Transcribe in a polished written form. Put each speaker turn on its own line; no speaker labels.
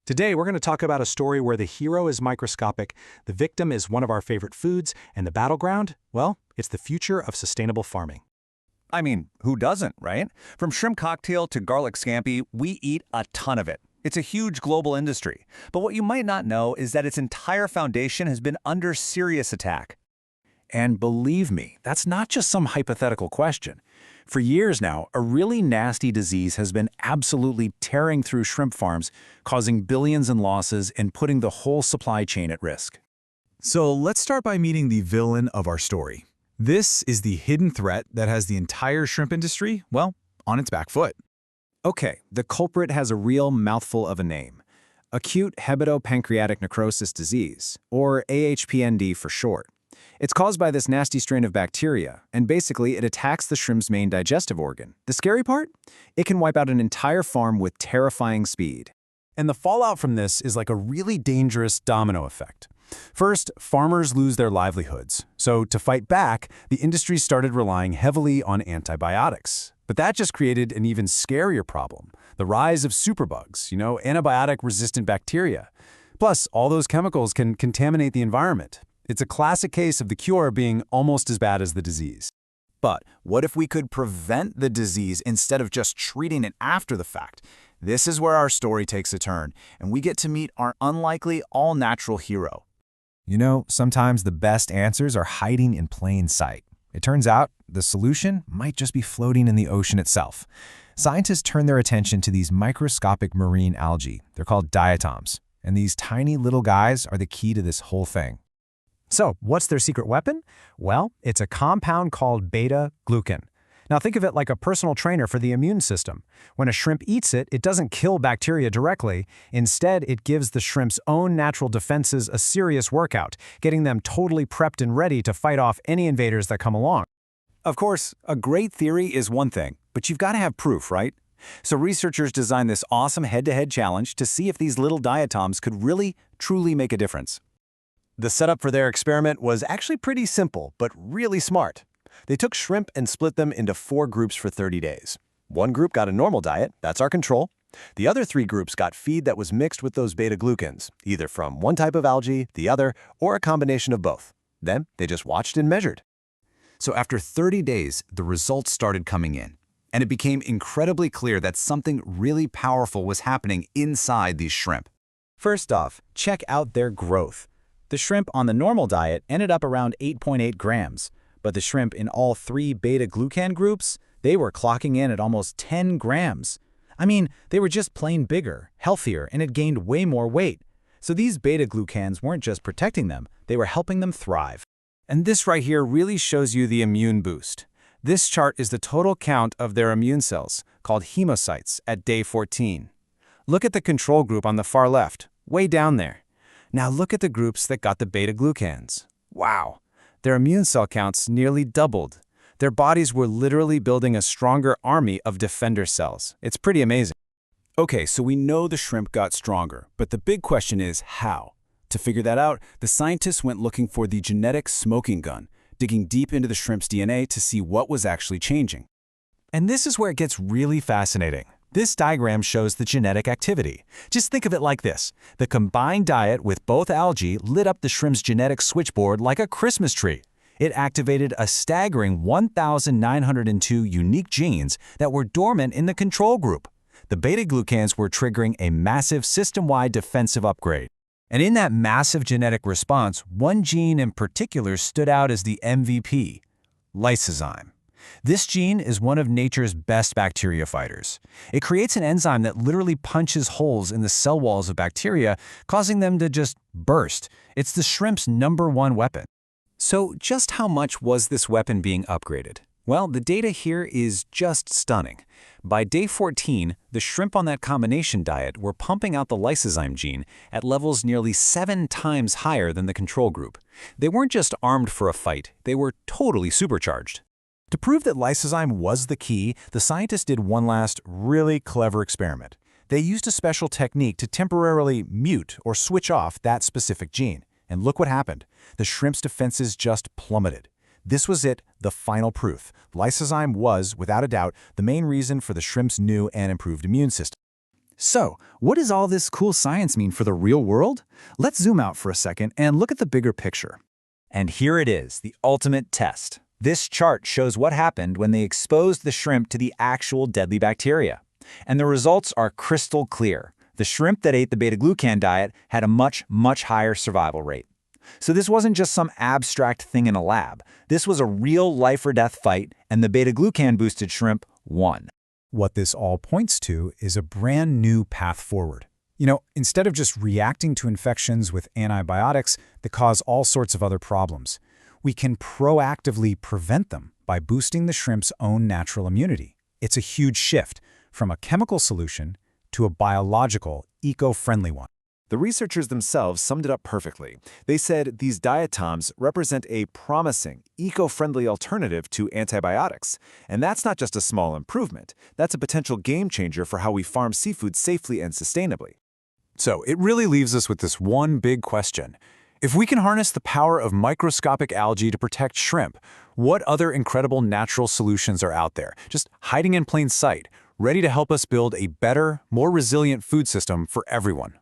Today, we're going to talk about a story where the hero is microscopic, the victim is one of our favorite foods, and the battleground, well, it's the future of sustainable farming.
I mean, who doesn't, right? From shrimp cocktail to garlic scampi, we eat a ton of it. It's a huge global industry. But what you might not know is that its entire foundation has been under serious attack.
And believe me, that's not just some hypothetical question. For years now, a really nasty disease has been absolutely tearing through shrimp farms, causing billions in losses and putting the whole supply chain at risk.
So let's start by meeting the villain of our story. This is the hidden threat that has the entire shrimp industry, well, on its back foot.
Okay, the culprit has a real mouthful of a name. Acute hepatopancreatic necrosis disease, or AHPND for short. It's caused by this nasty strain of bacteria, and basically it attacks the shrimp's main digestive organ. The scary part? It can wipe out an entire farm with terrifying speed.
And the fallout from this is like a really dangerous domino effect. First, farmers lose their livelihoods. So to fight back, the industry started relying heavily on antibiotics. But that just created an even scarier problem, the rise of superbugs, antibiotic-resistant bacteria. Plus, all those chemicals can contaminate the environment. It's a classic case of the cure being almost as bad as the disease.
But what if we could prevent the disease instead of just treating it after the fact? This is where our story takes a turn, and we get to meet our unlikely, all-natural hero.
You know, sometimes the best answers are hiding in plain sight. It turns out the solution might just be floating in the ocean itself. Scientists turn their attention to these microscopic marine algae. They're called diatoms, and these tiny little guys are the key to this whole thing.
So, what's their secret weapon? Well, it's a compound called β-glucan. Now think of it like a personal trainer for the immune system. When a shrimp eats it, it doesn't kill bacteria directly. Instead, it gives the shrimp's own natural defenses a serious workout, getting them totally prepped and ready to fight off any invaders that come along.
Of course, a great theory is one thing, but you've got to have proof, right? So researchers designed this awesome head-to-head challenge to see if these little diatoms could really, truly make a difference.
The setup for their experiment was actually pretty simple, but really smart. They took shrimp and split them into 4 groups for 30 days. One group got a normal diet, that's our control. The other 3 groups got feed that was mixed with those beta-glucans, either from one type of algae, the other, or a combination of both. Then they just watched and measured.
So after 30 days, the results started coming in, and it became incredibly clear that something really powerful was happening inside these shrimp.
First off, check out their growth. The shrimp on the normal diet ended up around 8.8 grams, but the shrimp in all 3 beta-glucan groups, they were clocking in at almost 10 grams. I mean, they were just plain bigger, healthier, and had gained way more weight. So these beta-glucans weren't just protecting them, they were helping them thrive.
And this right here really shows you the immune boost. This chart is the total count of their immune cells, called hemocytes, at day 14. Look at the control group on the far left, way down there. Now look at the groups that got the beta-glucans. Wow, their immune cell counts nearly doubled. Their bodies were literally building a stronger army of defender cells. It's pretty amazing. Okay, so we know the shrimp got stronger, but the big question is how? To figure that out, the scientists went looking for the genetic smoking gun, digging deep into the shrimp's DNA to see what was actually changing. And this is where it gets really fascinating. This diagram shows the genetic activity. Just think of it like this. The combined diet with both algae lit up the shrimp's genetic switchboard like a Christmas tree. It activated a staggering 1,902 unique genes that were dormant in the control group. The beta-glucans were triggering a massive system-wide defensive upgrade. And in that massive genetic response, one gene in particular stood out as the MVP, lysozyme. This gene is one of nature's best bacteria fighters. It creates an enzyme that literally punches holes in the cell walls of bacteria, causing them to just burst. It's the shrimp's #1 weapon. So just how much was this weapon being upgraded? Well, the data here is just stunning. By day 14, the shrimp on that combination diet were pumping out the lysozyme gene at levels nearly 7 times higher than the control group. They weren't just armed for a fight, they were totally supercharged. To prove that lysozyme was the key, the scientists did one last really clever experiment. They used a special technique to temporarily mute or switch off that specific gene. And look what happened. The shrimp's defenses just plummeted. This was it, the final proof. Lysozyme was, without a doubt, the main reason for the shrimp's new and improved immune system.
So, what does all this cool science mean for the real world? Let's zoom out for a second and look at the bigger picture.
And here it is, the ultimate test. This chart shows what happened when they exposed the shrimp to the actual deadly bacteria. And the results are crystal clear. The shrimp that ate the beta-glucan diet had a much, much higher survival rate. So this wasn't just some abstract thing in a lab. This was a real life-or-death fight, and the beta-glucan-boosted shrimp won.
What this all points to is a brand new path forward. Instead of just reacting to infections with antibiotics that cause all sorts of other problems, we can proactively prevent them by boosting the shrimp's own natural immunity. It's a huge shift from a chemical solution to a biological, eco-friendly one.
The researchers themselves summed it up perfectly. They said these diatoms represent a promising, eco-friendly alternative to antibiotics. And that's not just a small improvement. That's a potential game changer for how we farm seafood safely and sustainably.
So, it really leaves us with this one big question. If we can harness the power of microscopic algae to protect shrimp, what other incredible natural solutions are out there, just hiding in plain sight, ready to help us build a better, more resilient food system for everyone?